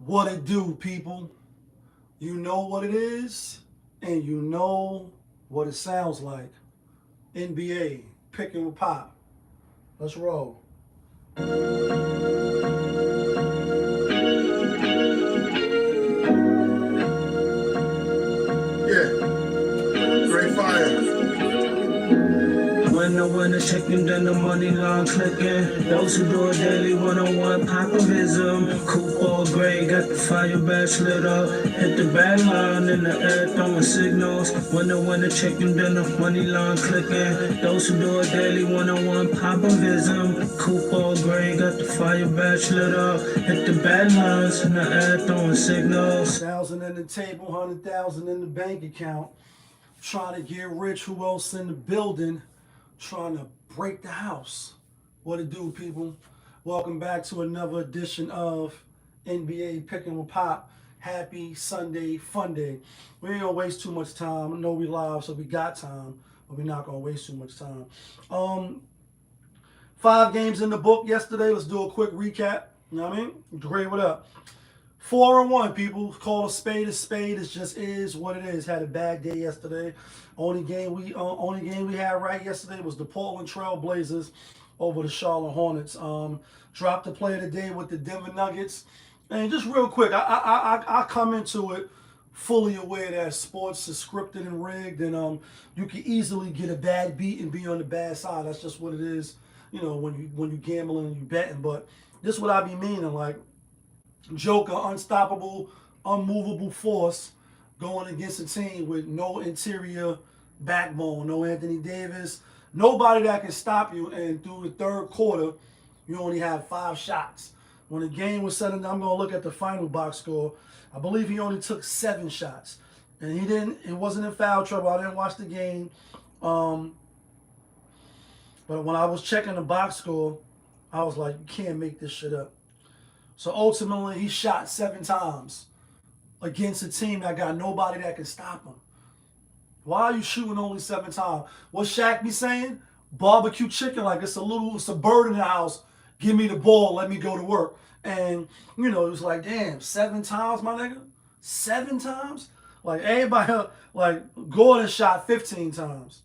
What it do, people? You know what it is, and you know what it sounds like. NBA, picking with Pop. Let's roll. Yeah, great fire. When the winner chicken, then the money line clicking. Those who do it daily, one-on-one popovism. Coupe all gray, got the fire badge lit up. Hit the bad line in the air, throwing signals. When the winner chicken, then the money line clicking. Those who do it daily, one-on-one popovism. Coupe all gray, got the fire badge lit up. Hit the bad lines in the air, throwing signals. 1,000 in the table, 100,000 in the bank account. Trying to get rich. Who else in the building? Trying to break the house. What it do, people? Welcome back to another edition of NBA Picking with Pop. Happy Sunday Fun Day. We ain't gonna waste too much time. I know we live, so we got time, but we're not gonna waste too much time. 5 games in the book yesterday. Let's do a quick recap. You know what I mean? Great, what up? 4-1, people. Call a spade a spade. It just is what it is. Had a bad day yesterday. Only game we had right yesterday was the Portland Trail Blazers over the Charlotte Hornets. Dropped the play of the day with the Denver Nuggets. And just real quick, I come into it fully aware that sports is scripted and rigged, and you can easily get a bad beat and be on the bad side. That's just what it is. You know, when you gambling and you betting. But this is what I be meaning, like. Joker, unstoppable, unmovable force going against a team with no interior backbone, no Anthony Davis, nobody that can stop you. And through the third quarter, you only have 5 shots. When the game was set, I'm going to look at the final box score. I believe he only took 7 shots. And he wasn't in foul trouble. I didn't watch the game. But when I was checking the box score, I was like, you can't make this shit up. So ultimately, he shot 7 times against a team that got nobody that can stop him. Why are you shooting only 7 times? What Shaq be saying? Barbecue chicken, like it's a bird in the house. Give me the ball, let me go to work. And, you know, it was like, damn, 7 times, my nigga? 7 times? Like, everybody, like, Gordon shot 15 times.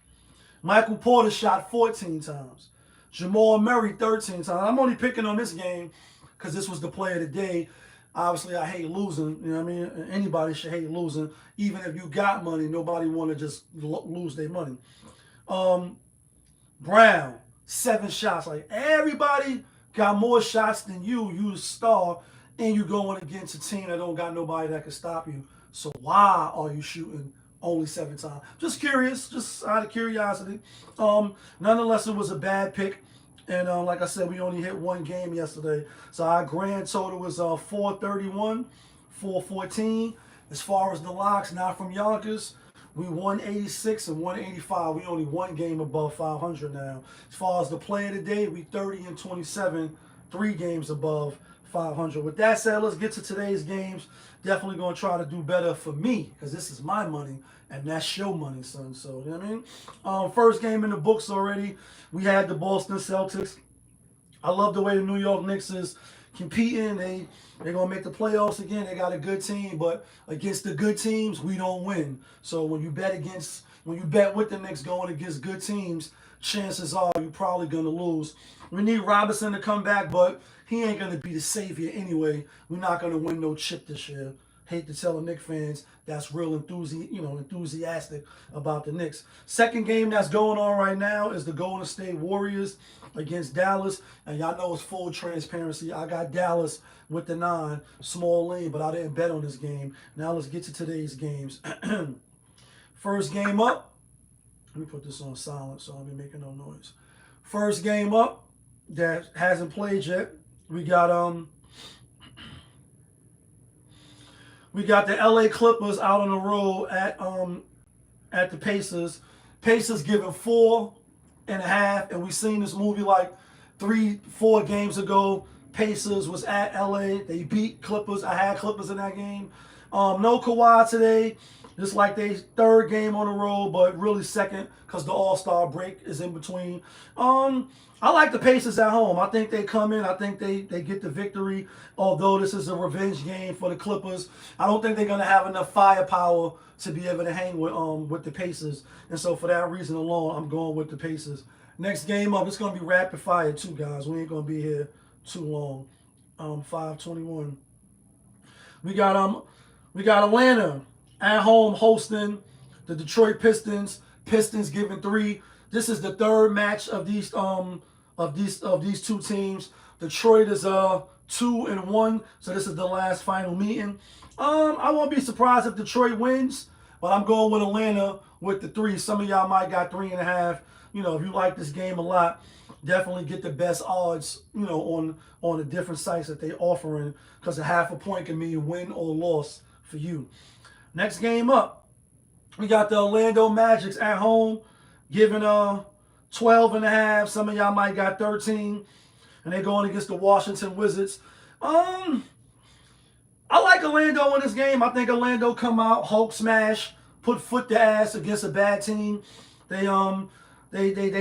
Michael Porter shot 14 times. Jamal Murray 13 times. I'm only picking on this game because this was the play of the day. Obviously, I hate losing. You know what I mean? Anybody should hate losing. Even if you got money, nobody want to just lose their money. Brown, 7 shots. Like, everybody got more shots than you. You the star, and you going against a team that don't got nobody that can stop you. So why are you shooting only 7 times? Just curious, just out of curiosity. Nonetheless, it was a bad pick. And like I said, we only hit 1 game yesterday. So our grand total was 431, 414. As far as the locks, not from Yonkers, we 186 and 185. We only 1 game above 500 now. As far as the play of the day, we 30 and 27, 3 games above 500. With that said, let's get to today's games. Definitely going to try to do better for me because this is my money and that's your money, son. So, you know what I mean? First game in the books already. We had the Boston Celtics. I love the way the New York Knicks is competing. They're going to make the playoffs again. They got a good team, but against the good teams, we don't win. So when you bet with the Knicks going against good teams, chances are you're probably going to lose. We need Robinson to come back, but he ain't going to be the savior anyway. We're not going to win no chip this year. Hate to tell the Knicks fans that's real enthusiastic about the Knicks. Second game that's going on right now is the Golden State Warriors against Dallas. And y'all know it's full transparency. I got Dallas with the 9, small lean, but I didn't bet on this game. Now let's get to today's games. First game up. Let me put this on silent so I'll be making no noise. First game up that hasn't played yet. We got the LA Clippers out on the road at the Pacers. Pacers giving 4.5, and we seen this movie like 3-4 games ago. Pacers was at LA. They beat Clippers. I had Clippers in that game. No Kawhi today. This like their third game on the road, but really second because the All-Star break is in between. I like the Pacers at home. I think they come in. I think they get the victory. Although this is a revenge game for the Clippers, I don't think they're gonna have enough firepower to be able to hang with the Pacers. And so for that reason alone, I'm going with the Pacers. Next game up, it's gonna be rapid fire too, guys. We ain't gonna be here too long. 5:21. We got Atlanta at home hosting the Detroit Pistons. Pistons giving 3. This is the third match of these two teams. Detroit is 2-1, so this is the last final meeting. I won't be surprised if Detroit wins, but I'm going with Atlanta with the 3. Some of y'all might got 3.5. You know, if you like this game a lot, definitely get the best odds, you know, on the different sites that they offering, because a half a point can mean win or loss for you. Next game up, we got the Orlando Magic at home, giving 12.5. Some of y'all might got 13, and they're going against the Washington Wizards. I like Orlando in this game. I think Orlando come out, Hulk smash, put foot to ass against a bad team. They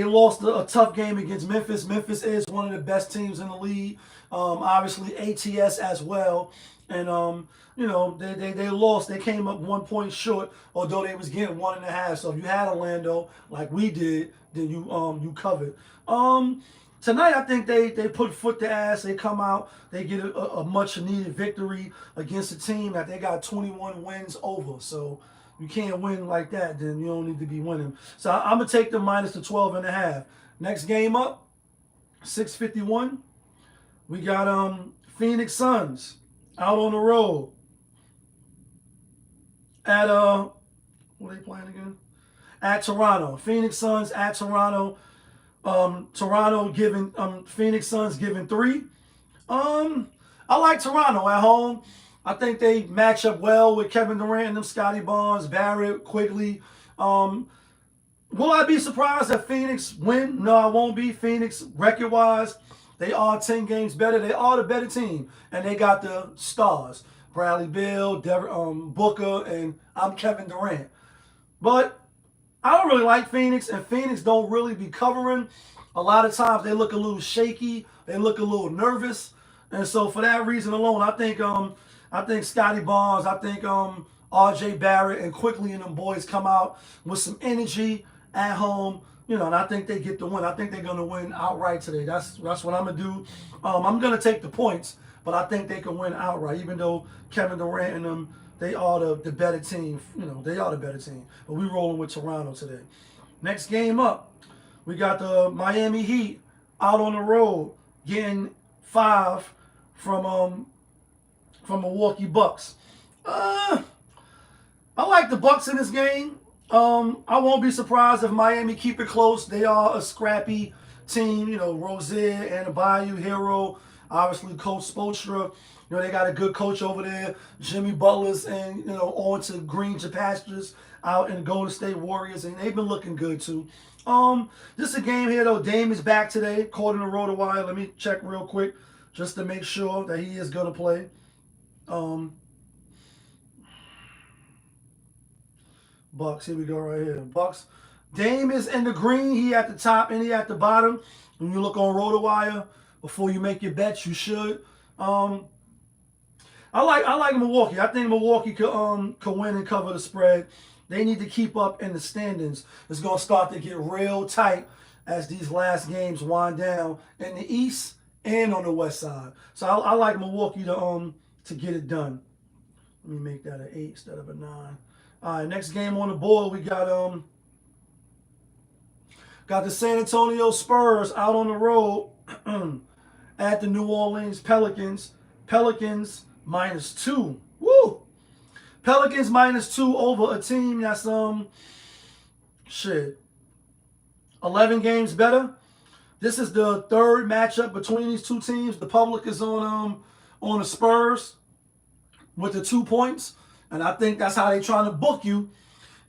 lost a tough game against Memphis. Memphis is one of the best teams in the league. Obviously ATS as well. And you know, they lost. They came up 1 point short, although they was getting 1.5. So if you had Orlando like we did, then you covered. Tonight I think they put foot to ass. They come out, they get a much needed victory against a team that they got 21 wins over. So you can't win like that, then you don't need to be winning. So I'm going to take the minus the 12.5. Next game up, 6:51. We got Phoenix Suns out on the road at what are they playing again? At Toronto. Phoenix Suns at Toronto. Toronto giving Phoenix Suns giving 3. I like Toronto at home. I think they match up well with Kevin Durant and them, Scotty Barnes, Barrett, Quigley. Will I be surprised if Phoenix win? No, I won't be. Phoenix, record-wise, they are 10 games better. They are the better team. And they got the stars. Bradley Beal, Booker, and I'm Kevin Durant. But I don't really like Phoenix, and Phoenix don't really be covering. A lot of times they look a little shaky. They look a little nervous. And so for that reason alone, I think Scotty Barnes, I think RJ Barrett and Quigley and them boys come out with some energy at home, you know, and I think they get the win. I think they're gonna win outright today. That's what I'm gonna do. I'm gonna take the points, but I think they can win outright, even though Kevin Durant and them, they are the better team. You know, they are the better team. But we rolling with Toronto today. Next game up, we got the Miami Heat out on the road getting 5 from Milwaukee Bucks. I like the Bucks in this game. I won't be surprised if Miami keep it close. They are a scrappy team. You know, Rozier, Adebayo, Hero, obviously Coach Spoelstra. You know, they got a good coach over there. Jimmy Butler's and, you know, on to green pastures out in the Golden State Warriors, and they've been looking good too. Just a game here though. Dame is back today, according to RotoWire. Let me check real quick just to make sure that he is gonna play. Bucks, here we go right here. Bucks. Dame is in the green. He at the top and he at the bottom. When you look on RotoWire, before you make your bets, you should. I like Milwaukee. I think Milwaukee could win and cover the spread. They need to keep up in the standings. It's gonna start to get real tight as these last games wind down in the East and on the West side. So I like Milwaukee to get it done. Let me make that an 8 instead of a 9. All right, next game on the board, we got the San Antonio Spurs out on the road at the New Orleans Pelicans. Pelicans -2. Woo! Pelicans -2 over a team that's 11 games better. This is the third matchup between these two teams. The public is on the Spurs with the 2 points. And I think that's how they're trying to book you.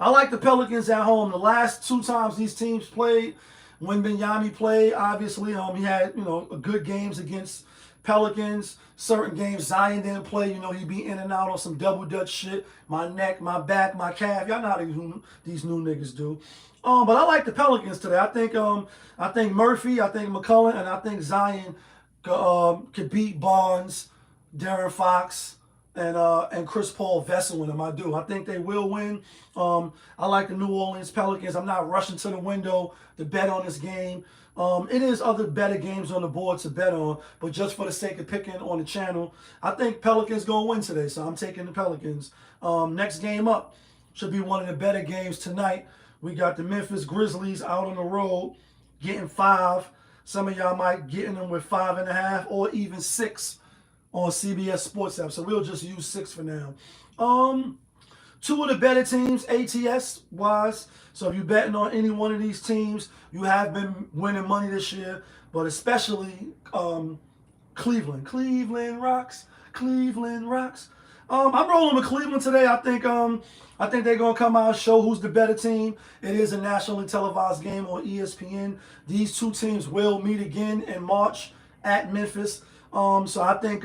I like the Pelicans at home. The last 2 times these teams played, when Miami played, obviously, he had, you know, good games against Pelicans, certain games, Zion didn't play. You know, he be in and out on some double dutch shit. My neck, my back, my calf. Y'all know how these new niggas do. But I like the Pelicans today. I think Murphy, I think McCullough, and I think Zion could beat Barnes, Darren Fox, and Chris Paul vesseling them. I do. I think they will win. I like the New Orleans Pelicans. I'm not rushing to the window to bet on this game. It is other better games on the board to bet on, but just for the sake of picking on the channel, I think Pelicans gonna win today, so I'm taking the Pelicans. Next game up should be one of the better games tonight. We got the Memphis Grizzlies out on the road, getting 5. Some of y'all might get them with 5.5 or even 6 on CBS Sports app. So we'll just use 6 for now. 2 of the better teams, ATS wise. So if you're betting on any one of these teams, you have been winning money this year, but especially Cleveland. Cleveland rocks. Cleveland rocks. I'm rolling with Cleveland today. I think they're gonna come out and show who's the better team. It is a nationally televised game on ESPN. These two teams will meet again in March at Memphis. So I think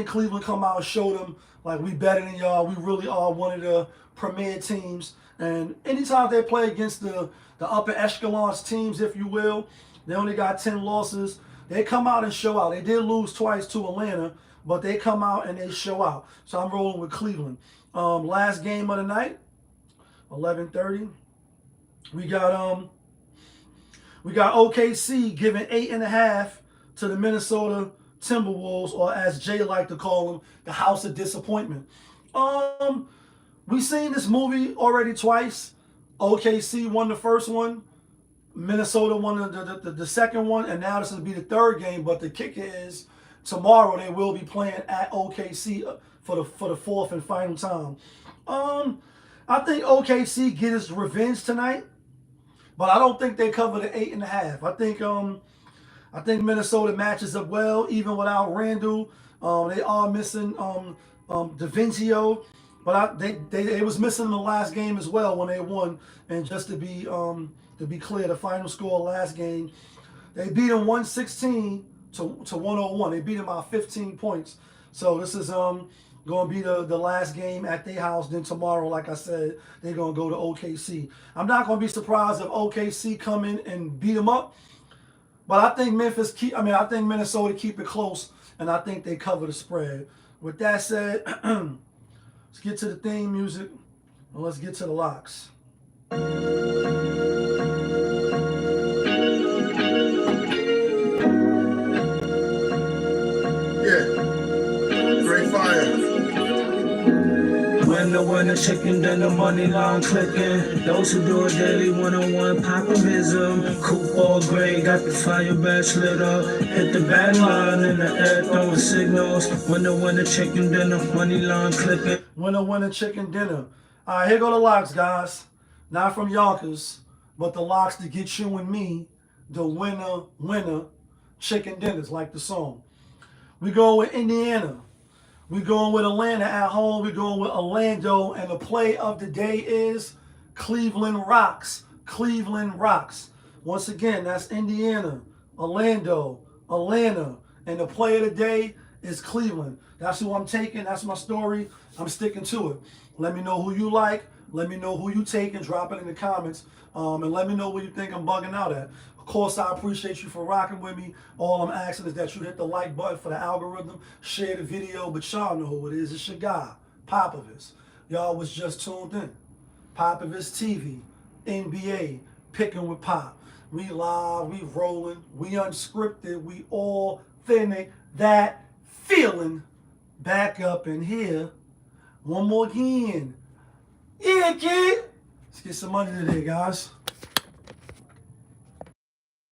Cleveland come out and show them like we better than y'all. We really are one of the premier teams. And anytime they play against the upper echelons teams, if you will, they only got 10 losses. They come out and show out. They did lose twice to Atlanta, but they come out and they show out. So I'm rolling with Cleveland. Last game of the night, 11:30. We got OKC giving 8.5 to the Minnesota Timberwolves, or as Jay like to call them, the House of Disappointment. We've seen this movie already twice. OKC won the first one. Minnesota won the second one, and now this will be the third game. But the kicker is tomorrow they will be playing at OKC for the fourth and final time. I think OKC gets revenge tonight, but I don't think they cover the 8.5. I think Minnesota matches up well, even without Randall. They are missing DaVincio, but they was missing in the last game as well when they won. And just to be clear, the final score last game, they beat them 116 to 101. They beat them by 15 points. So this is going to be the last game at their house. Then tomorrow, like I said, they're going to go to OKC. I'm not going to be surprised if OKC come in and beat them up. But I think I think Minnesota keep it close, and I think they cover the spread. With that said, let's get to the theme music, and let's get to the locks. Great fire. When the winner chicken, then the money line clicking. Those who do it daily, one-on-one popovism. Coupon gray, got the fire badge lit up. Hit the bad line in the air, throwing signals. When the winner chicken, then the money line clicking. Winner chicken dinner. All right, here go the locks, guys. Not from Yonkers, but the locks to get you and me the winner chicken dinners, like the song. We going with Indiana. We going with Atlanta at home. We going with Orlando, and the play of the day is Cleveland rocks. Cleveland rocks. Once again, that's Indiana, Orlando, Atlanta, and the play of the day is Cleveland. That's who I'm taking. That's my story. I'm sticking to it. Let me know who you like. Let me know who you take and drop it in the comments. And let me know what you think I'm bugging out at. Of course, I appreciate you for rocking with me. All I'm asking is that you hit the like button for the algorithm, share the video, but y'all know who it is. It's your guy, Popovich. Y'all was just tuned in. Popovich TV, NBA, picking with Pop. We live, we rolling, we unscripted, we authentic. That feeling back up in here. One more again. Yeah, kid. Let's get some money today, guys.